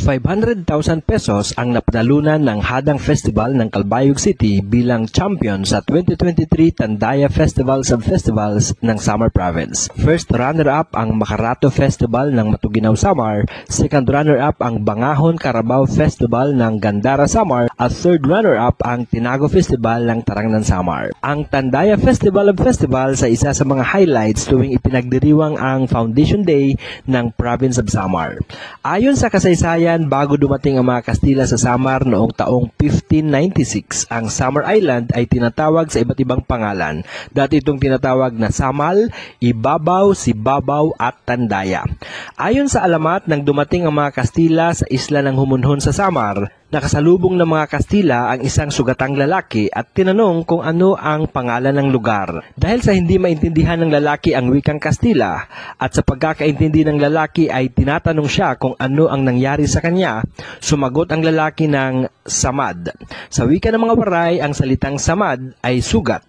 500,000 pesos ang napanalunan ng Hadang Festival ng Calbayog City bilang champion sa 2023 Tandaya Festival Sub-Festivals ng Samar Province. First runner-up ang Makarato Festival ng Matuginaw, Samar. Second runner-up ang Bangahon Carabao Festival ng Gandara, Samar. At third runner-up ang Tinago Festival ng Tarangnan, Samar. Ang Tandaya Festival of Festivals ay isa sa mga highlights tuwing ipinagdiriwang ang Foundation Day ng Province of Samar. Ayon sa kasaysayan, bago dumating ang mga Kastila sa Samar noong taong 1596, ang Samar Island ay tinatawag sa iba't ibang pangalan. Dati itong tinatawag na Samal, Ibabaw, Sibabaw at Tandaya. Ayon sa alamat, nang dumating ang mga Kastila sa isla ng Humunhon sa Samar, nakasalubong ng mga Kastila ang isang sugatang lalaki at tinanong kung ano ang pangalan ng lugar. Dahil sa hindi maintindihan ng lalaki ang wikang Kastila at sa pagkakaintindi ng lalaki ay tinatanong siya kung ano ang nangyari sa kanya, sumagot ang lalaki ng samad. Sa wika ng mga Waray, ang salitang samad ay sugat.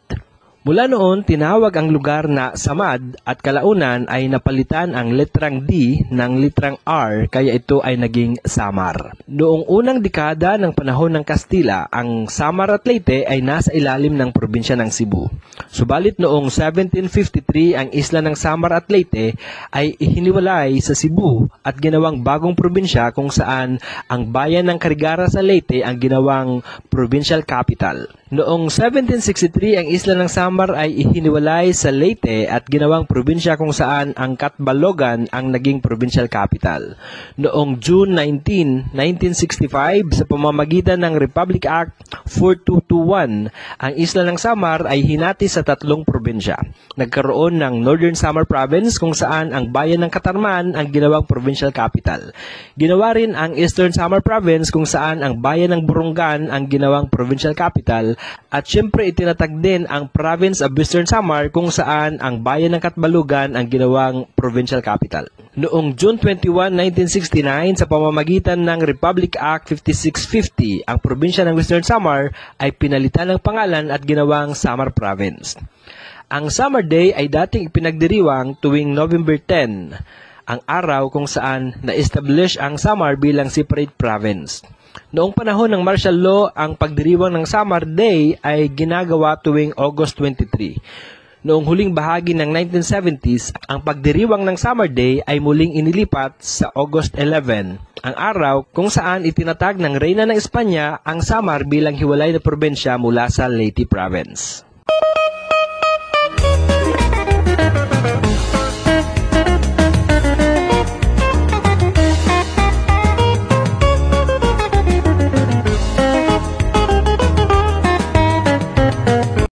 Mula noon, tinawag ang lugar na Samad at kalaunan ay napalitan ang letrang D ng letrang R kaya ito ay naging Samar. Noong unang dekada ng panahon ng Kastila, ang Samar at Leyte ay nasa ilalim ng probinsya ng Cebu. Subalit noong 1753, ang isla ng Samar at Leyte ay ihiniwalay sa Cebu at ginawang bagong probinsya kung saan ang bayan ng Carigara sa Leyte ang ginawang provincial capital. Noong 1763, ang isla ng Samar ay ihiniwalay sa Leyte at ginawang probinsya kung saan ang Catbalogan ang naging provincial capital. Noong June 19, 1965, sa pamamagitan ng Republic Act 4221, ang isla ng Samar ay hinati sa tatlong probinsya. Nagkaroon ng Northern Samar Province kung saan ang bayan ng Katarman ang ginawang provincial capital. Ginawa rin ang Eastern Samar Province kung saan ang bayan ng Burungan ang ginawang provincial capital. At syempre itinatag din ang Province of Western Samar kung saan ang bayan ng Catbalogan ang ginawang provincial capital. Noong June 21, 1969, sa pamamagitan ng Republic Act 5650, ang probinsya ng Western Samar ay pinalitan ng pangalan at ginawang Samar Province. Ang Samar Day ay dating ipinagdiriwang tuwing November 10, ang araw kung saan na-establish ang Samar bilang separate province. Noong panahon ng martial law, ang pagdiriwang ng Samar Day ay ginagawa tuwing August 23. Noong huling bahagi ng 1970s, ang pagdiriwang ng Samar Day ay muling inilipat sa August 11, ang araw kung saan itinatag ng Reyna ng Espanya ang Samar bilang hiwalay na probinsya mula sa Leyte Province.